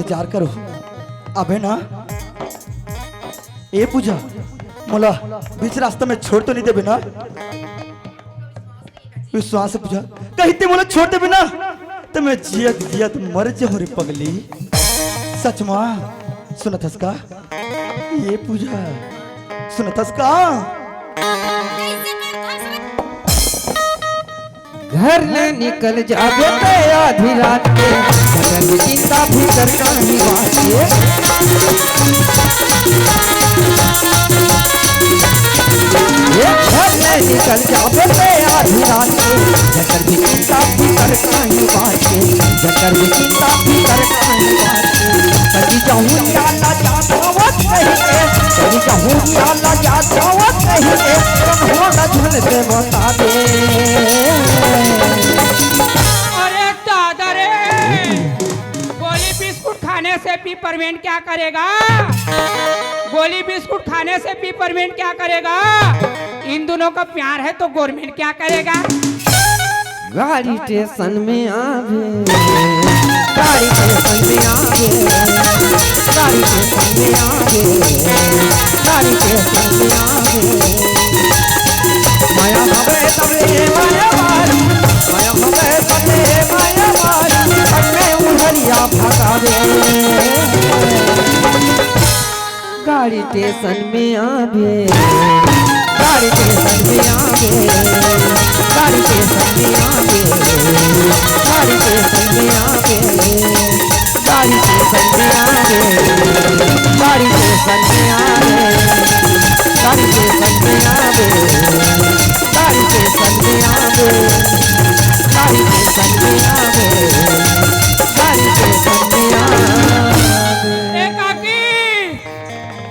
इंतजार करो। अबे ना ए पूजा मोला बीच रास्ते में छोड़ तो नहीं देबे ना? विश्वास से पूजा कहते मोला छोड़ देबे ना तो मैं जियत जियत मर जाऊं रे पगली। सच मां सुनतस का ये पूजा सुनतस का? घर ले निकल जाबे ते आधी रात के मगर चिंता भीतर कहीं वासिए। ये घर ले निकल जाबे ते आधी रात के मगर चिंता भीतर कहीं वासिए। मगर चिंता भीतर कहीं वासिए। कभी जाऊं याला जात कहीं के कभी जाऊं याला जात कहीं के हो न झुल से बता दे। अरे दादा रे, गोली बिस्कुट खाने से पिपरमेंट क्या करेगा? गोली बिस्कुट खाने से पिपरमेंट क्या करेगा? इन दोनों का प्यार है तो गवर्नमेंट क्या करेगा? गाड़ी स्टेशन में आवे, गाड़ी स्टेशन में आवे, गाड़ी स्टेशन में आवे, गाड़ी स्टेशन में आवे। माया हवे तबे माया वाली, माया हवे तबे माया वाली, हमें उधरिया भगावे। गाड़ी स्टेशन में आवे, गाड़ी स्टेशन में आवे, गाड़ी स्टेशन में आवे, गाड़ी स्टेशन में आवे, गाड़ी स्टेशन में आवे, गाड़ी स्टेशन में आवे, गाड़ी स्टेशन में आवे, गाड़ी स्टेशन में आवे, गाड़ी स्टेशन में आवे, गाड़ी स्टेशन में आवे। ए काकी,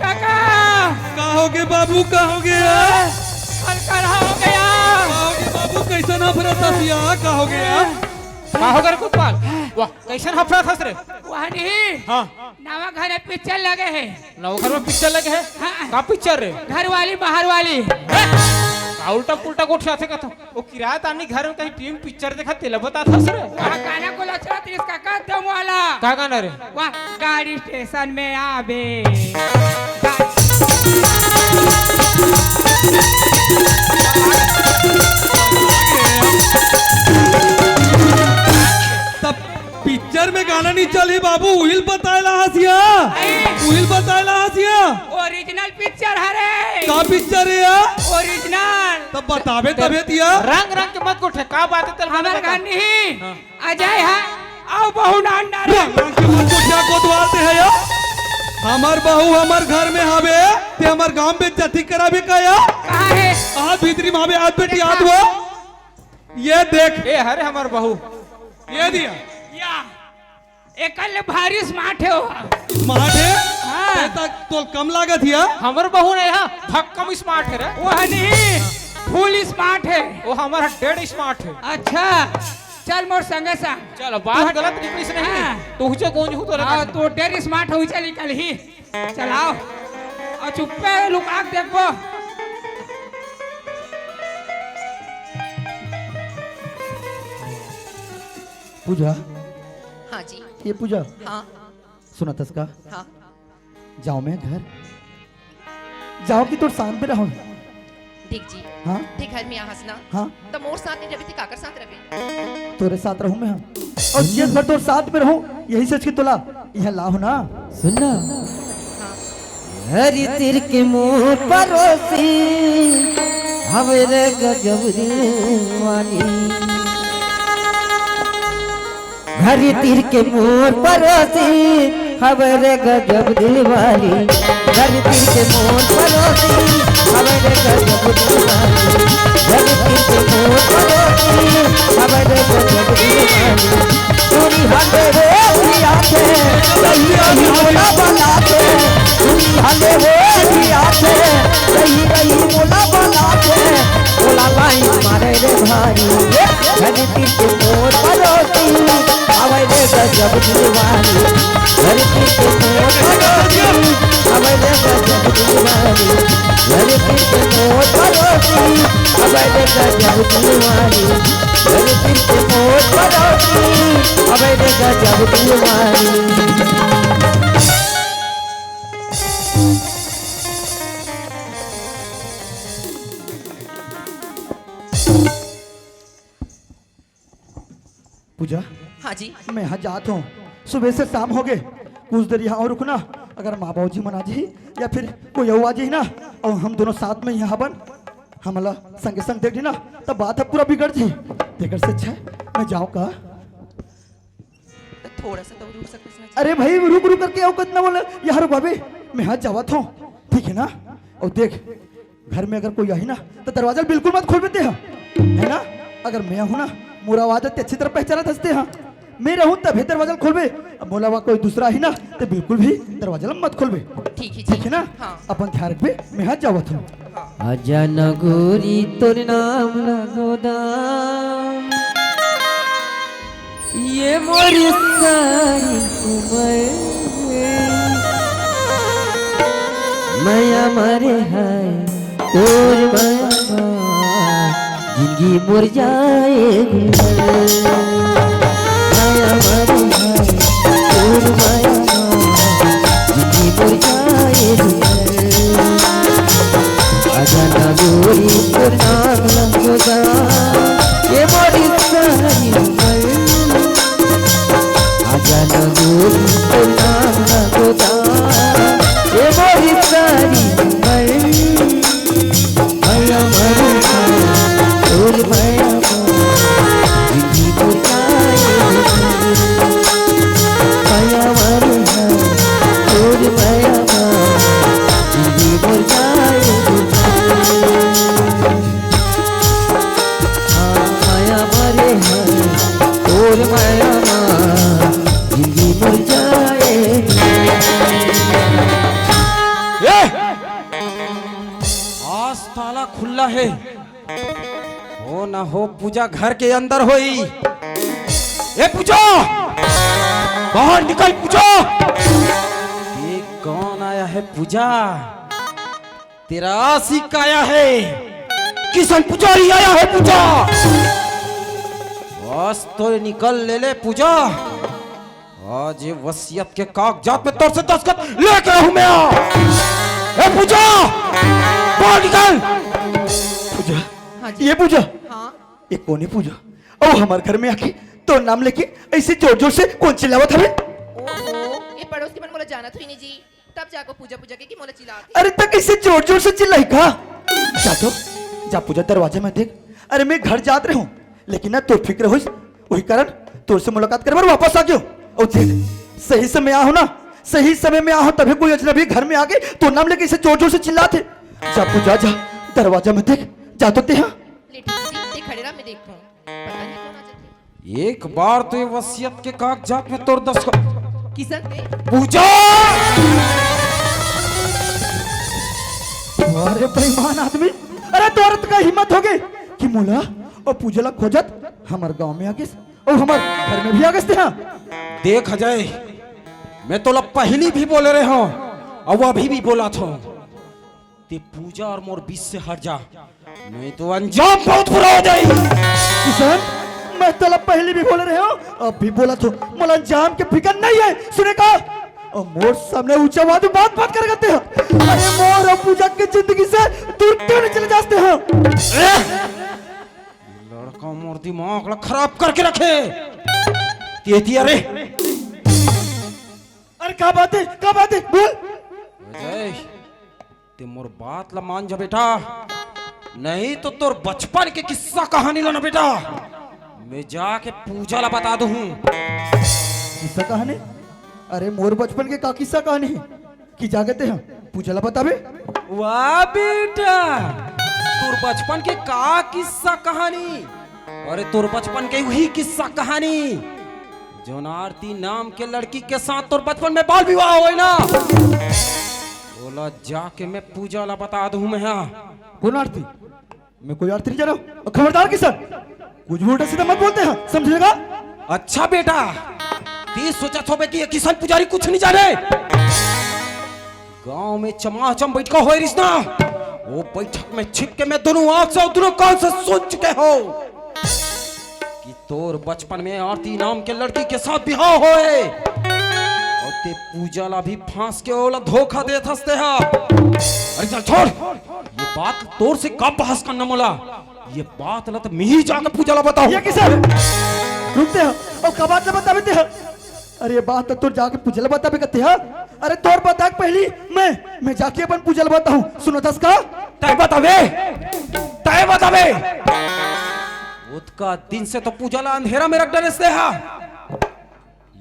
काका, कहोगे बाबू कहोगे हल्का हो गया। कहोगे बाबू कैसा नफरत हसिया कहोगे का हो गए कुतवाल? वाह कैसन हफरत हंस रे? वहाँ नहीं, हाँ नवा घर में पिक्चर लगे है। नौ घर में पिक्चर लगे है? हाँ। का पिक्चर रे? घर वाली बाहर वाली। का उल्टा पुल्टा गोठ साथे का था वो किराया तानी घर में कहीं टीम पिक्चर देखा तेल बता था रे? वहाँ गाना को लचरा इसका कदम वाला। का गाना रे? वाह गाड़ी स्टेशन में आवे। तब पिक्चर में गाना नहीं चली बाबू उहिल बताएला हसिया उहिल बताएला हसिया ओरिजिनल पिक्चर है रे। का पिक्चर है या ओरिजिनल। तब बतावे तबे दिया रंग रंग के मत गोठे का बात है तेल हमारे घर नहीं अजय है आओ बहु नांडा रे। को क्या कोतवालते है या हमार बहू हमार घर में हवे ते हमार गांव में जति करावे का या कहाँ है? आज भीतरी मावे आज बेटी याद हुआ ये देख ए हरे हमार बहू ये दिया या एकल भारी स्मार्ट है वो। स्मार्ट है हाँ। तक तो कम लागत हिया हमार बहू नहीं है भक्कम स्मार्ट है रे। वो नहीं फुल स्मार्ट है। वो हमारा डेड स्मार्ट है। अच्छा चल मोर संगे संग। चलो बात गलत निकली से नहीं हाँ। तो हुचे गूंज हूं तो लगा तो डेर स्मार्ट हो चली कल ही चलाओ और चुप्पे लुका के देखो। पूजा हाँ जी। ये पूजा हाँ सुनतस का? हाँ जाओ मैं घर जाओ कि तोर शांत पे रहो। देख जी हाँ ते घर में हंसना हाँ तो मोर साथ नहीं रवि थे काकर साथ रवि। तोरे साथ रहूं मैं। हाँ और जिस भर तोर साथ पे रहूं यही सोच के तोला यह लाहो ना। सुनना हरी तिर के मुंह परोसी हमारे गजब वाली हरी तिर के मुंह परोसी हमारे गजब दिलवाली हरी तिर के मुंह परोसी हमारे गजब दिलवाली हरी तिर के मुंह परोसी हमारे गजब दिलवाली पूरी हले वो दिया थे सही रही मोला बनाते पूरी हले वो दिया थे सही रही मोला बनाते बोला लाइन मारे रे भाई हरी तिर के मुंह परोसी हमारे गजब दिलवाली हरी तिर के मुंह परोसी हमारे गजब दिलवाली हरी तिर के मुंह परोसी हमारे गजब दिलवाली हरी तिर के मुंह परोसी हमारे गजब दिलवाली। पूजा हाँ जी मैं यहाँ जाता हूँ, सुबह से शाम हो गए, कुछ देर यहाँ और रुकना। अगर माँ बाबू जी मना जी या फिर कोई और आ जाए ना और हम दोनों साथ में यहाँ बन हमला संगे संग देख ली ना तब बात है पूरा बिगड़ जी। बिगड़ से अच्छा है मैं जाऊँ का? थोड़ा सा तो रुक सकते हैं। अरे भाई रुक रुक करके आओ कितना बोले यहाँ रुक भाभी मैं यहाँ जावत हूँ, ठीक है ना? और देख घर में अगर कोई आई ना तो दरवाजा बिल्कुल मत खोल देते हैं, है ना? अगर मैं हूँ ना मोरा आवाज अच्छी तरह पहचाना दसते हैं, मैं रहूँ तभी दरवाजा खोलबे। अब मोला हुआ कोई दूसरा ही ना तो बिल्कुल भी दरवाजा मत खोलबे, ठीक है ठीक है ना? हाँ अपन ध्यान रखबे मैं यहाँ जावत हूँ। आजा न गोरी तोर नाम लगोदाम, ये मोरी सारी उम्र माया मारे है तोर माया जिंदगी मुर जाए माया मारे है तोर माया जिंदगी मुर जाए आजा ना गोरी तोर नाम लगोदा ये मोरी सारी उम्र आजा ना गोरी तोर नाम लगोदा ये मोरी सारी उम्र माया मारे तोर माया जिंदगी मुर जाए माया मारे तोर माया जिंदगी मुर जाए माया मारे तोर माया जिंदगी मुर जाए। आज ताला खुला है, हो ना हो पूजा घर के अंदर होई। ए पूजा बाहर निकल पूजा। ये कौन आया है पूजा? तेरा आशिक आया है, किशन पुजारी आया है पूजा। बस तो निकल ले पूजा, आज ये वसीयत के कागजात में तौर से दस्तखत लेकर हूं मैं। ए पूजा बाहर निकल। पूजा हाँ जी ये पूजा हाँ ये कौन है पूजा? ओ हमारे घर में आके तो नाम लेके ऐसे जोर जोर से कौन चिल्लावत हमें? ओहो ये पड़ोस के मन मोला जाना थी नहीं जी, तब जाको पूजा पूजा के की मोला चिल्ला अरे तक ऐसे जोर जोर से चिल्लाई का? जा तो जा पूजा दरवाजे में देख। अरे मैं घर जात रहा हूँ लेकिन ना तो फिक्र हो वही कारण तोर से मुलाकात कर वापस आ गयो। और देख सही समय आ हो ना, सही समय में आ हो तभी कोई अजनबी घर में आ गए तो नाम लेके इसे जोर जोर से चिल्लाते। जा पूजा जा दरवाजा में देख जा तो ते ले ठीक जी, खड़े रहा मैं देखता हूँ, पता नहीं कौन आ जाते। एक बार तो ये वसीयत के कागजात में तोड़ दस्तखत। किशन ने पूजा अरे बेईमान आदमी, अरे तो औरत का हिम्मत हो गई कि मोला और पूजला खोजत हमारे गांव में आ गए और हमारे घर में भी आ गए। हाँ देख अजय, मैं तो पहली भी बोले रहे हो और वो अभी भी बोला था ते पूजा और मोर बीच से हट जा, नहीं तो अंजाम बहुत बुरा हो जाए। किशन मैं तो पहले भी बोल रहे हो अब भी बोला तो मोला अंजाम के फिक्र नहीं है सुने का। और मोर सामने ऊंचा आवाज में बात कर करते हैं। अरे मोर और पूजा की जिंदगी से दूर क्यों नहीं चले जाते हैं? लड़का मोर दिमाग खराब करके रखे तेती। अरे अरे क्या बात है बोल। अजय ते मोर बात ला मान जा बेटा, नहीं तो तोर बचपन के किस्सा कहानी ला ना बेटा मैं जाके पूजा ला बता दूं। किस्सा कहानी? अरे मोर बचपन के का किस्सा कहानी है कि जागते हैं पूजा ला बतावे। वाह बेटा, तोर बचपन के का किस्सा कहानी? अरे तोर बचपन के वही किस्सा कहानी जो आरती नाम के लड़की के साथ तोर बचपन में बाल विवाह हुए ना, बोला जाके मैं पूजा ला बता दूं मैं। कौन आरती? मैं कोई आरती नहीं जा रहा हूँ। खबरदार किशन कुछ भी उल्टा सीधा मत बोलते हैं समझेगा? अच्छा बेटा, तीस सोचा थो कि ये किशन पुजारी कुछ नहीं जाने। गांव में चमाचम बैठ का हो रिश्ता, वो बैठक में छिप के मैं दोनों आंख से और दोनों कान से सुन चुके हो कि तोर बचपन में आरती नाम के लड़की के साथ बिहार होए और ते पूजा ला भी फांस के ओला धोखा दे थसते हा। अरे चल छोड़, ये बात तोर से कब बहस करना मोला, ये बात ला तो मैं ही जाकर पूजा ला बताऊं। ये किशन रुकते हैं और का बात बतावे ते हैं। अरे बात तो तोर जाके पूछल बतावे कते हैं। अरे तोर बता पहली मैं जाके अपन पूछल बताऊं। सुनो दस का तय बतावे उतका दिन से तो पूजला अंधेरा में रख डरे से है।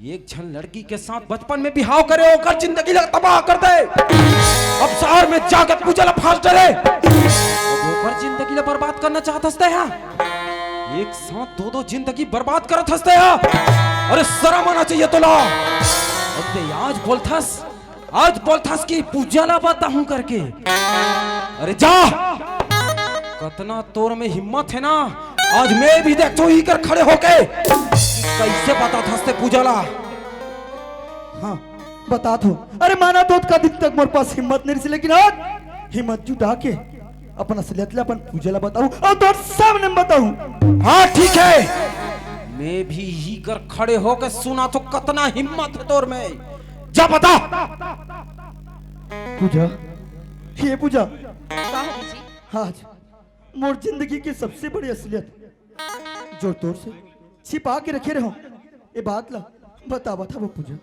एक झन लड़की के साथ बचपन में बिहाव करे ओकर जिंदगी लग तबाह कर दे। अब शहर में जाके पूजला फांस डरे ओकर जिंदगी ल बर्बाद करना चाहत हस्ते हैं। एक साथ दो जिंदगी बर्बाद करत हस्ते हैं। अरे शर्म आना चाहिए तोला। अबे आज बोलथस कि पूजला बताऊं करके। अरे जा कतना तोर में हिम्मत है ना। आज मैं भी देख तो ही कर खड़े होके कैसे बता हंसते पूजला। हाँ बता दो। अरे माना तो का दिन तक मोर पास हिम्मत नहीं थी, लेकिन आज हिम्मत जुटा के अपन असलियत ले अपन पूजला बताऊं और तोर सामने बताऊं। हाँ ठीक है मैं भी ही कर खड़े होके सुना तो कतना हिम्मत है तोर में। जा बता। पूजा ये पूजा का हो जी? आज मोर जिंदगी की सबसे बड़ी असलियत जो तोर से छिपा के रखे रहो ये बात ला बता वो पूजा।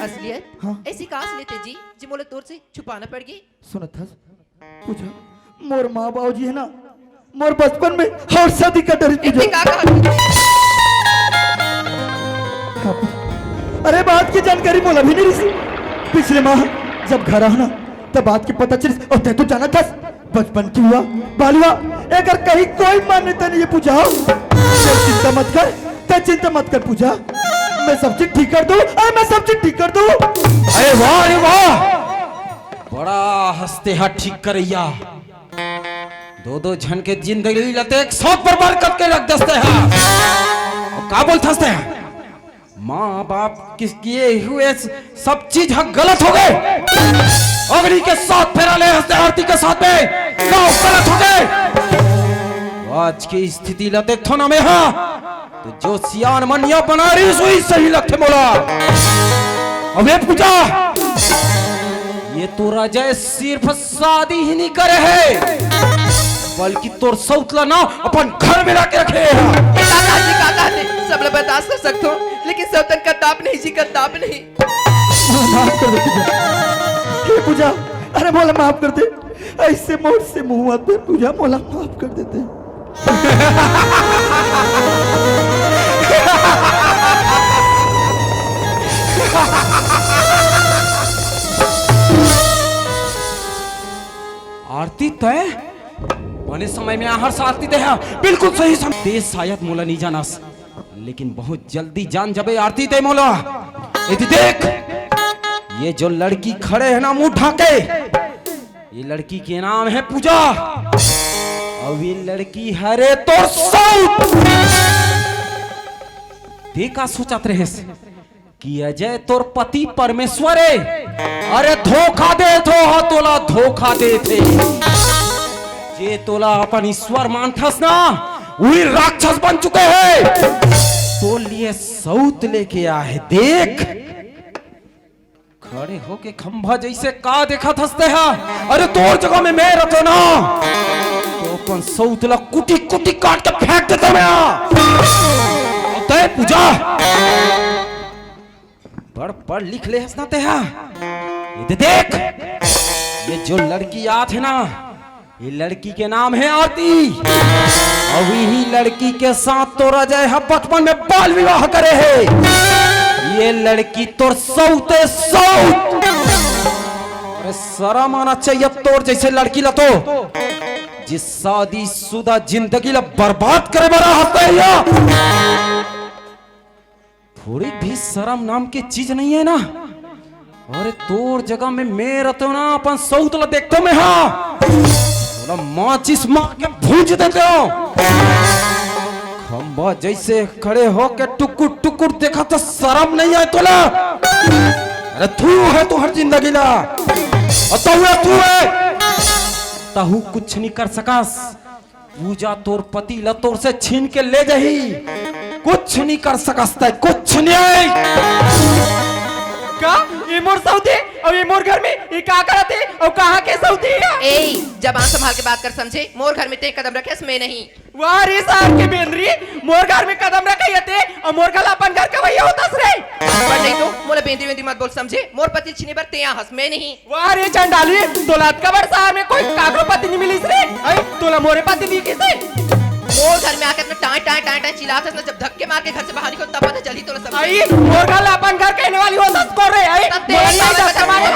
असलियत? हाँ। ऐसी का असलियत है जी जी मोले तोर से छुपाना पड़ गई? सुनत हस पूजा मोर माँ बाबू जी है ना मोर बचपन में और शादी का डर पूजा। इतने का कहा? हाँ, पूजा। अरे बात की जानकारी मोला भी नहीं रही। पिछले माह जब घर आना तब बात की पता चली और तै तो जाना था बचपन की हुआ बालुआ अगर कहीं कोई मान्यता नहीं है पूजा। चिंता मत कर चिंता मत कर पूजा। मैं सब चीज ठीक कर दूं। अरे मैं सब चीज ठीक कर दूं। अरे वाह बड़ा हंसते हैं ठीक करैया। दो झन के जिंदगी लते एक साथ बर्बाद करके रख दस्ते हैं। और का बोलते हंसते हैं माँ बाप किस किए हुए सब चीज गलत हो गए। अग्नि के साथ फेरा ले हंसते आरती के साथ में गाँव गलत हो गए। आज की स्थिति ला देखो ना में हाँ तो जो सियान मनिया बना रही सोई सही लगते मोला। अबे पूजा ये तोरा जय सिर्फ शादी ही नहीं करे है बल्कि तोर सौतला ना अपन घर में लाके रखे है। काका जी काका ने सब लोग बर्दाश्त कर सकते हो लेकिन सौतन का ताप नहीं जी का ताप नहीं। माफ कर दे पूजा। हे पूजा अरे मोला माफ कर दे। ऐसे मोड़ से मुंह मत पे पूजा मोला माफ कर देते। आरती तय बने समय में आहर से आरती दे बिल्कुल सही समय ते शायद मोला नहीं जानस लेकिन बहुत जल्दी जान जबे आरती दे मोला। इधर देख ये जो लड़की खड़े है ना मुंह ढाके ये लड़की के नाम है पूजा। अब ये लड़की हरे तो देखा सोचत रहे कि अजय तोर पति परमेश्वर है। अरे धोखा दे थो हा तोला धोखा दे थे जे तोला अपन ईश्वर मानथस ना वही राक्षस बन चुके हैं। तो लिए सौत लेके आए देख खड़े होके खंभा जैसे का देखा थसते हैं। अरे तोर जगह में मैं रहता ना तो अपन सौतला कुटी कुटी काट के फेंक देता मैं। तय पूजा पढ़ लिख ले हंसनाते हैं। ये देख ये जो लड़की आत है ना ये लड़की के नाम है आरती। और यही लड़की के साथ तो अजय है बचपन में बाल विवाह करे है। ये लड़की तो सौते सौत। अरे शर्म आना चाहिए तोर जैसे लड़की ला तो जिस शादी शुदा जिंदगी ला बर्बाद करे बड़ा हंसता है। थोड़ी भी शर्म नाम की चीज नहीं है ना। अरे तोर जगह में मैं रहता ना अपन सौतला देखता मैं हाँ थोड़ा माचिस मार के भूंज देते हो। खंबा जैसे खड़े हो के टुकुर टुकुर देखा तो शर्म नहीं है तोला। अरे तू है तू हर जिंदगी ला और तू है तहु कुछ नहीं कर सकास। पूजा तोर पति ला तोर से छीन के ले जाही कुछ नहीं कर सकता कुछ नहीं। का ये मोर सऊदी और ये मोर घर में ये का करते और कहां के सऊदी है? ए जबान संभाल के बात कर समझे। मोर घर में ते कदम रखे मैं नहीं। वाह रे साहब के बेंद्री, मोर घर में कदम रखे यते और मोर कल अपन घर का भैया होता रे। पर नहीं तो मोला बेंदी वेंदी मत बोल समझे। मोर पति छिने पर ते हंस मैं नहीं। वाह रे चंडाली, दौलत कबर शहर में कोई काकरो पति नहीं मिली रे। आई तोला मोरे पति दी किसे? मोर घर में आकर अपना टाई टाई टाई टाई चिल्लाता ना, जब धक्के मार के घर से बाहर निकल तब पता चली तो समझे। आई मोर घर अपन घर कहने वाली होता को रे। आई तब ते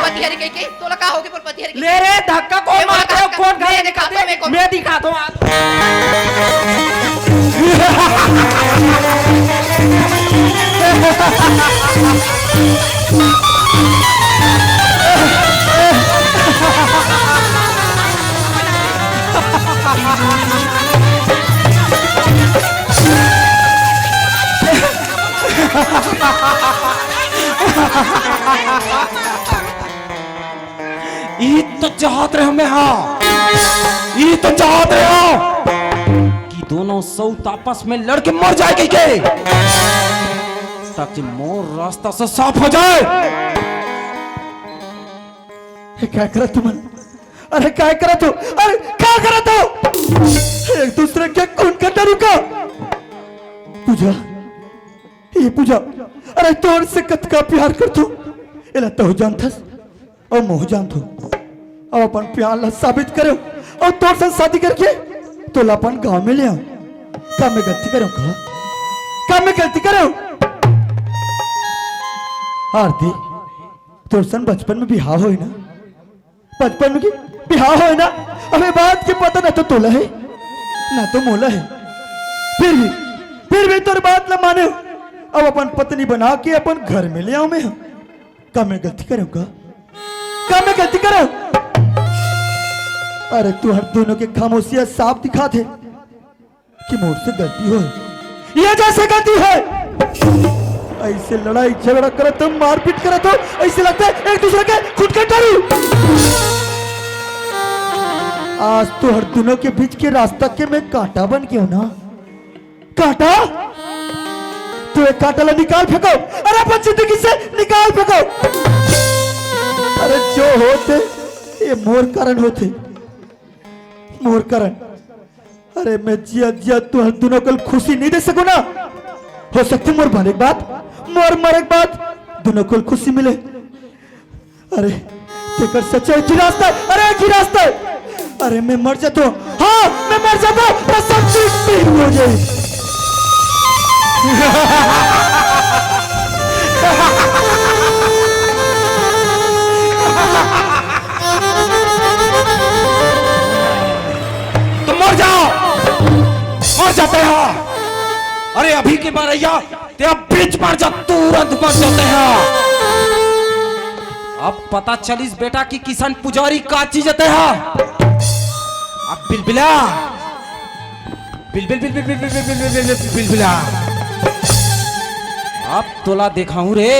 पति हरी के तोला का होगे बोल पति हरी ले रे धक्का कौन मारता है कौन घर दिखाते हैं मेरे को। मैं दिखाता हूं ये तो चाहत रहे हमें, हाँ ये तो चाहत रहे हो कि दोनों सौत आपस में लड़के मर जाएगी के, ताकि मोर रास्ता से साफ हो जाए। क्या करा तुम? अरे क्या करा तू? अरे क्या करा तू? एक दूसरे के खून का डरू का पूजा, ये पूजा, अरे तोर से कतका प्यार कर तू एला तो जानथस और मोह जानथो। अब अपन प्यार ला साबित करो और तोर से शादी करके तो अपन गांव में ले आओ। क्या मैं गलती करूं? क्या मैं गलती करूं? आरती तोर सन बचपन में बिहार होई ना, बचपन में बिहार होई ना, अबे बात के पता ना तो तोला है ना तो मोला है, फिर भी तोर बात न माने। अब अपन पत्नी बना के अपन घर में ले आऊं मैं। क्या मैं गलती करूं? क्या मैं गलती करूं? अरे तू हर दोनों के खामोशियां साफ दिखा थे कि मुझसे गलती हो, ये जैसे गलती है। ऐसे लड़ाई झगड़ा करे तो मारपीट करे तो ऐसे लगता है एक दूसरे के खुद के डरू। आज तो हर दोनों के बीच के रास्ता के मैं कांटा बन गया ना। कांटा तो एक कांटा ला निकाल फेंको। अरे अपन जिंदगी से निकाल फेंको। अरे जो होते ये मोर कारण होते, मोर कारण। अरे मैं जिया जिया तू हर दोनों को खुशी नहीं दे सकूं ना। हो सकती मोर मरे बाद, मोर मरे बाद दोनों को खुशी मिले। अरे तेकर सच्चाई की रास्ता, अरे की रास्ता। अरे मैं मर जाता हूं, हाँ मैं मर जाता हूं, मैं सब चीज हो जाए। तुम मर जाओ, मर जाते हो। अरे अभी के बारैया ते अब बीच मर जा, तुरंत मर जाते हैं। अब पता चलिस बेटा कि किसान पुजारी का चीज जाते हैं। अब बिलबिला बिल बिल बिल बिल बिल बिल बिल बिल बिल बिल बिल बिल अब तोला देखाऊं रे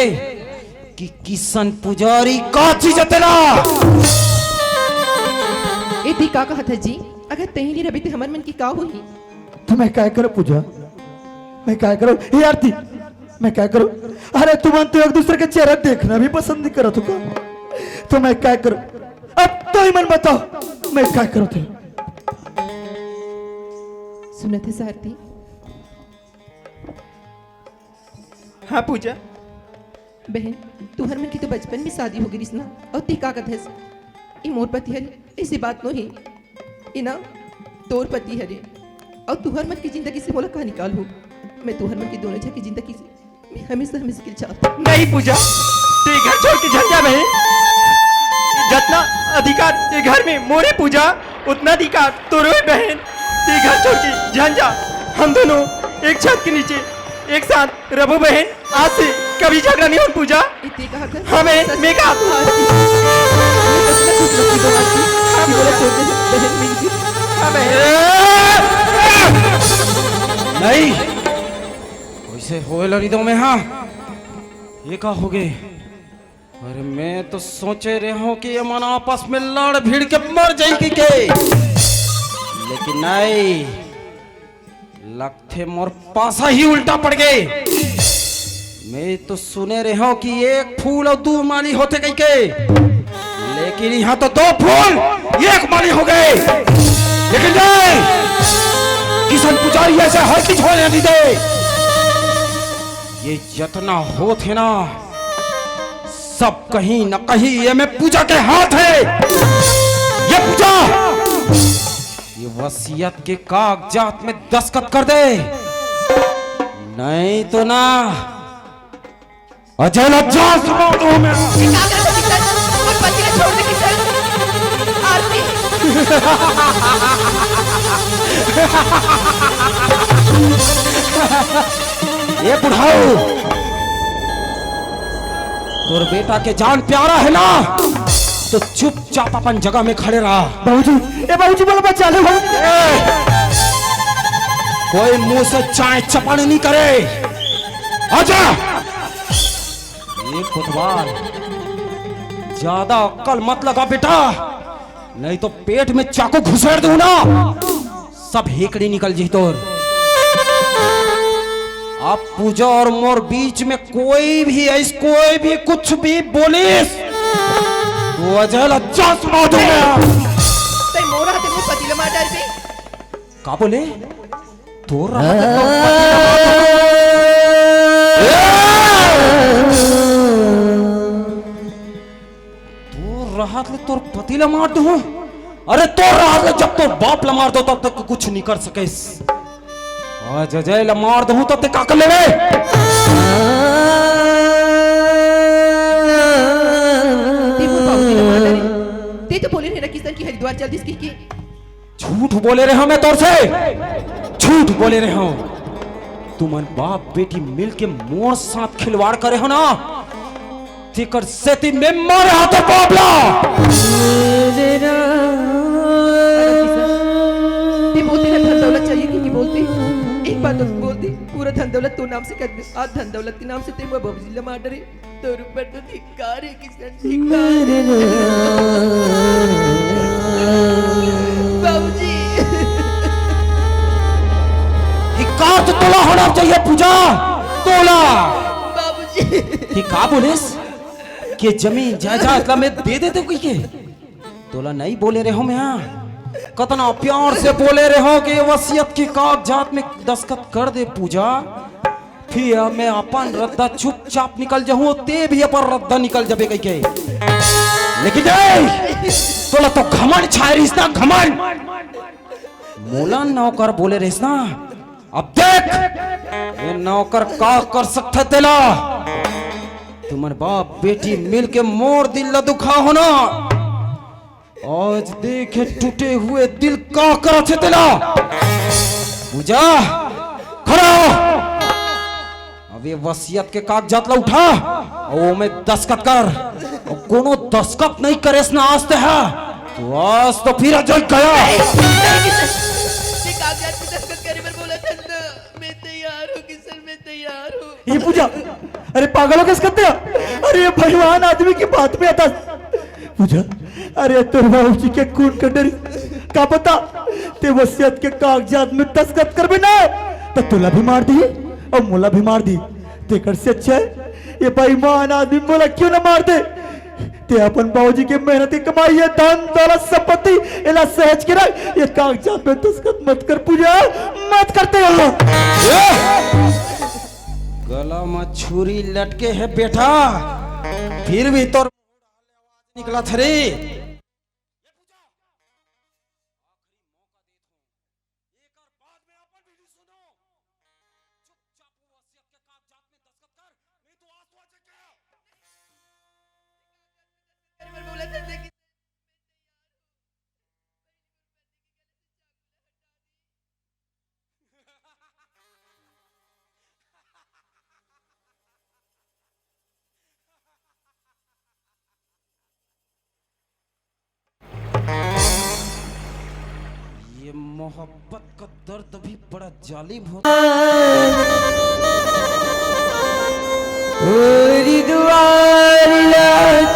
कि किशन पुजारी का चीज तेरा। इतनी का कहत है जी, अगर तही नहीं रही तो हमारे मन की का हुई। तो मैं क्या करूं पूजा? मैं क्या करूं? हे आरती मैं क्या करूं? अरे तुम तो एक दूसरे के चेहरा देखना भी पसंद नहीं करत हो। तो मैं क्या करूं? अब तो ही मन बताओ मैं क्या करूं? थे सुनत है सारथी? हाँ पूजा बहन तू हर मन की तो बचपन में शादी हो गई ना, और ती का कहत है ये मोर पति हरे, ऐसी बात नो ही इना तोर पति हरे, और तू हर मन की जिंदगी से मोला कहा निकाल हो। मैं तू हर मन की दोनों जन की जिंदगी से मैं हमेशा हमेशा के चाहता। नहीं पूजा, ते घर छोड़ के झंझा बहन, जितना अधिकार ये घर में मोरे पूजा उतना अधिकार तोरे बहन। ते घर छोड़ के झंझा, हम दोनों एक छत के नीचे एक साथ रबो बहन। आज से कभी झगड़ा नहीं हो पूजा। इतनी का कहत हाँ बहन, मैं कहा हाँ बहन। नहीं वैसे हो लड़ीदों में, हाँ ये का हो गए। अरे मैं तो सोचे रहे हूं कि ये मन आपस में लड़ भिड़ के मर जाएगी के, लेकिन नहीं, लगते मोर पासा ही उल्टा पड़ गए। मैं तो सुने रहे हूं कि एक फूल और दो माली होते कहीं के, लेकिन यहाँ तो दो फूल एक माने हो गए, लेकिन नहीं, किशन पुजारी ऐसे हर चीज होने नहीं दे। ये जितना हो थे ना, सब कहीं न कहीं ये मैं पूजा के हाथ है। ये पूजा, ये वसीयत के कागजात में दस्तखत कर दे, नहीं तो ना अजय लज्जा सुना दो मैं। क्या कर रहे हो किशन? और पति ने छोड़ दे किशन। आरती ये बुढ़ाओ, तोर बेटा के जान प्यारा है ना, तो चुपचाप अपन जगह में खड़े रहा। बाबूजी, ए बाबूजी बोलो बचा ले बाबूजी। कोई मुंह से चाय चपाने नहीं करे। आजा, ये कोतवाल, ज्यादा अक्कल मत लगा बेटा, नहीं तो पेट में चाकू घुसेड़ दूं ना, सब हेकड़ी निकल जी तोर। अब पूजा और मोर बीच में कोई भी कुछ भी बोलिस तो अजय लज्जा सुना दूंगा। ते मोरा हाथे मुंह पति मार डाल पे। का बोले? तोर राहत ले तोर पति ला मार दू। अरे तोर राहत ले जब तोर बाप ला मार दो तब तक कुछ नहीं कर सके। आज अजय ला मार दू तब तक का कर लेवे। ते तो बोले रहे किशन की हरिद्वार चल दिस की। झूठ बोले रहे हो मैं तोर से, झूठ बोले रहे हो। तुमन बाप बेटी मिलके मोर साथ खिलवाड़ करे हो ना, तिकर सेती में मारे हाथों बाबला। ते बोलते ना धन दौलत चाहिए कि बोलते एक बात तो बोलते पूरा धन दौलत तो नाम से कर दे। आज धन दौलत के नाम से ते बाबूजी ला मार डरे तो ऊपर तो धिक्कार है किशन, धिक्कार बाबूजी। धिक्कार तो तोला होना चाहिए पूजा, तोला। बाबूजी कि का बोलिस कि जमीन जायदाद में दे देते कोई के? तोला नहीं बोले रहे हो मैं, कतना प्यार से बोले रहे हो कि वसीयत के कागजात में दस्तखत कर दे पूजा, फिर मैं अपन रद्दा चुपचाप निकल जाऊं, ते भी अपन रद्दा निकल जाबे कई के। लेकिन तोला तो घमंड छाए रहीस ना, घमंड। मोला नौकर बोले रहीस ना, अब देख ये नौकर का कर सकते तेला। तुम्हारे बाप बेटी मिलके मोर दिल ला दुखा हो ना, आज देखे टूटे हुए दिल का कर थे तेला। पूजा खड़ा हो, अब ये वसीयत के कागजात ला उठा और मैं दस्तखत कर, और कोनो दस्तखत नहीं करे ना आस्ते है तो आज तो फिर अजय गया। ते कागजात पे दस्तखत करे पर बोला था ना, मैं तैयार हूँ किशन, मैं तैयार हूँ। ये पूजा, अरे पागलों कैसे करते हो? अरे ये भगवान आदमी की बात में आता। पूजा, अरे तेरे बाबूजी के खून का डर का पता, ते वसीयत के कागजात में दस्तखत कर बिना तो तुला भी मार दी और मोला भी मार दी। ते कर से अच्छा है ये बेईमान आदमी मोला क्यों ना मार दे? ते अपन बाबूजी के मेहनती कमाई है, धन दौलत संपत्ति इला सहज के रख, ये कागजात में दस्तखत मत कर पूजा, मत करते हो। गला में छुरी लटके है बेटा, फिर भी तो निकला था रे। ये मोहब्बत का दर्द भी बड़ा जालिम होता हरिद्वार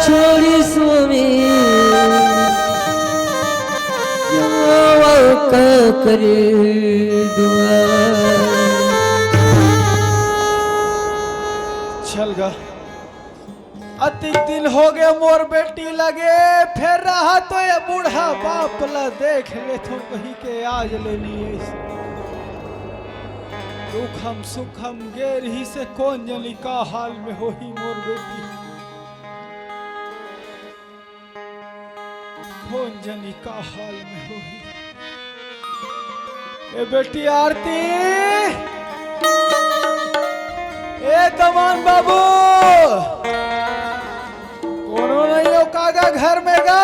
छोड़ी स्वामी करे दुआ। चल गा, अति दिन हो गए मोर बेटी लगे फिर रहा तो ये बूढ़ा बाप ला देख ले तो कहीं के आज ले लिए दुखम सुखम गेर ही से कौन जनी का हाल में हो ही मोर बेटी कौन जनी का हाल में हो ही ए बेटी आरती ए दमान बाबू कोनो नहीं हो कागा घर में गा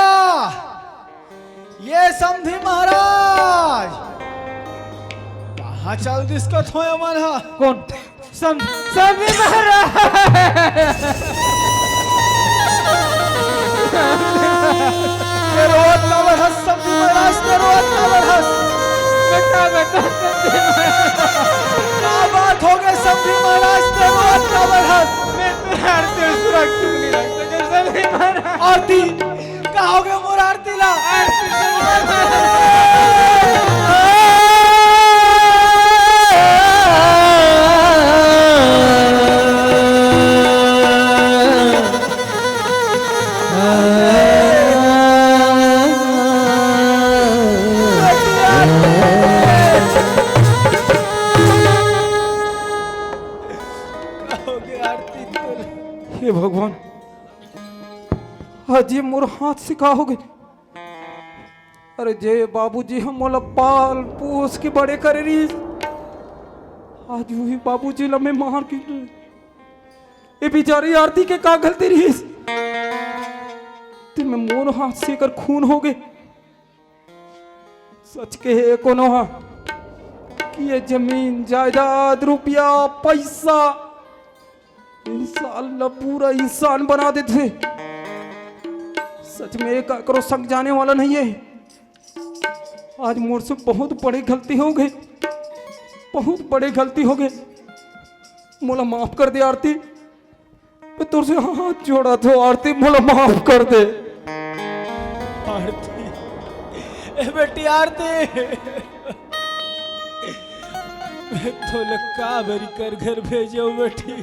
ये समधी महाराज कहाँ चल दिसको थोया मन हा कौन समझी महाराज तेरो अतना बरहस समधी महाराज तेरो अतना बरहस बेटा बेटा क्या बात हो गई समधी महाराज तेरो अतना बरहस मैं तेरा आरती सुरक्षित नहीं रख सके सभी महाराज आरती क्या हो गया मोर आरती ला हे भगवान आज ये मोर हाथ से का हो गए। अरे जे बाबूजी हम मोला पाल पोस के बड़े करे रही आज वही बाबूजी ला मैं मार के ये बेचारी आरती के का गलती रही ते मैं मोर हाथ से कर खून हो गए। सच के कोनो हा कि ये जमीन जायदाद रुपया पैसा इंसान ला पूरा इंसान बना देते। सच में एक करो संग जाने वाला नहीं है। आज मोर से बहुत बड़ी गलती हो गई बहुत बड़ी गलती हो गई मोला माफ कर दे आरती मैं तुझ से हाथ जोड़ा तो आरती मोला माफ कर दे। आरती ए बेटी आरती मैं तो लक्का भरी कर घर भेजो बेटी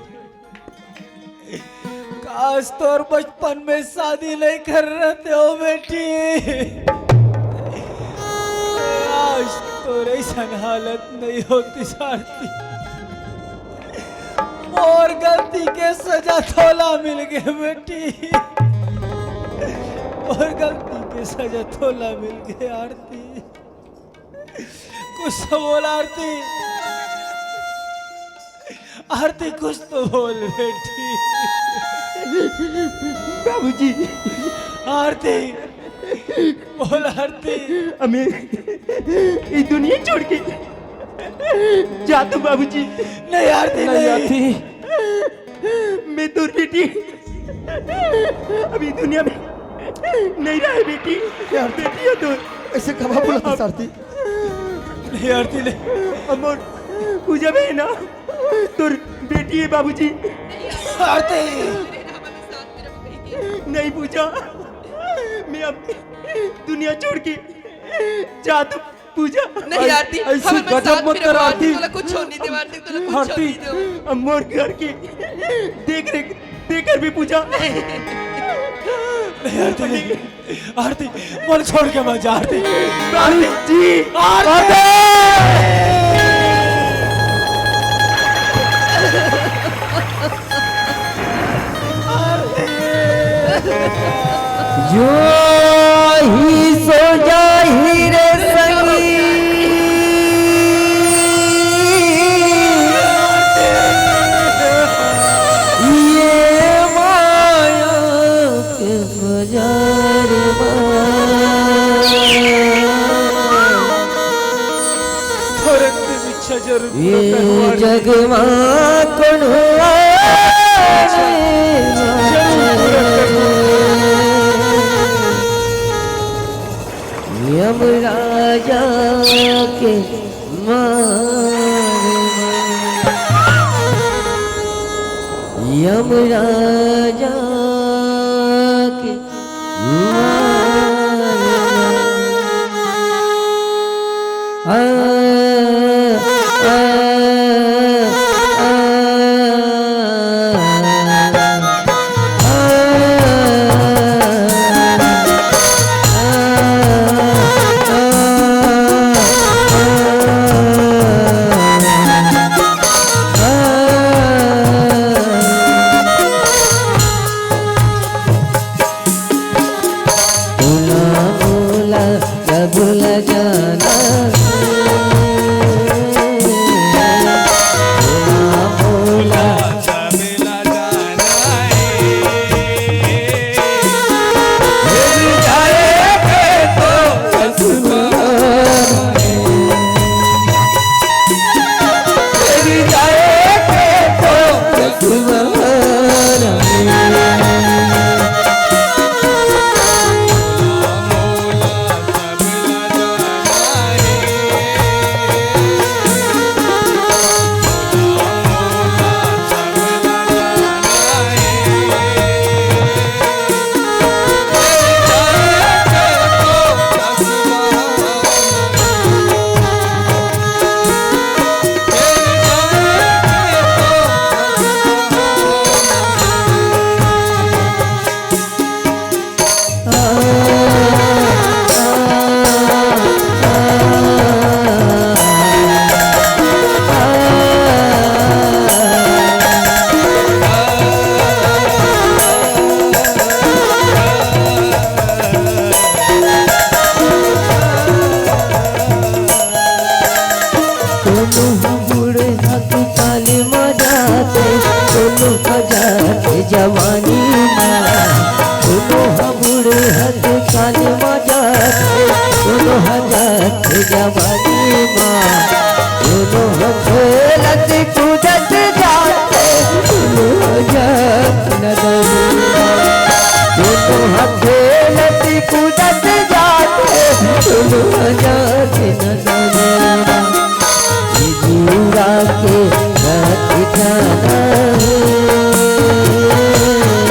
काश तोर बचपन में शादी नहीं कर रहे हो बेटी आज तोर ऐसा हालत नहीं होती सारती और गलती के सजा थोला मिल गए बेटी और गलती के सजा थोला मिल गए आरती कुछ तो बोल आरती आरती कुछ तो बोल बेटी बाबूजी आरती बोल आरती हमें ये दुनिया छोड़ के जा तू बाबूजी। नहीं आरती नहीं नहीं आरती मैं तो बेटी अभी दुनिया में नहीं रहा है बेटी यार बेटी है तो ऐसे कब बोला था सारथी नहीं आरती नहीं अमर पूजा में है ना तो बेटी है बाबूजी। आरती नहीं पूजा मैं अब दुनिया छोड़ के जा तू पूजा। नहीं आरती ऐसे हमें गजब साथ मत में कर रहो, आरती। तुला कुछ होने दे आरती तुला कुछ आरती। होने दो अमर घर के देख कर भी पूजा नहीं आरती नहीं आरती बोल छोड़ के मत जा आरती बाबूजी। जो ही सो जाही रे संगी ये माया के बाजार थोड़े दिन इच्छा जरूर ये जग मां कौन हुआ यमराजा के यमराजा के भूल जाना भोला जवानी दोनों बुढ़े हद काले मजाते दोनों हजात जवानी दोनों खेलत कूदत जाते दोनों हजात दोनों खेलत कूदत जाते दोनों हजात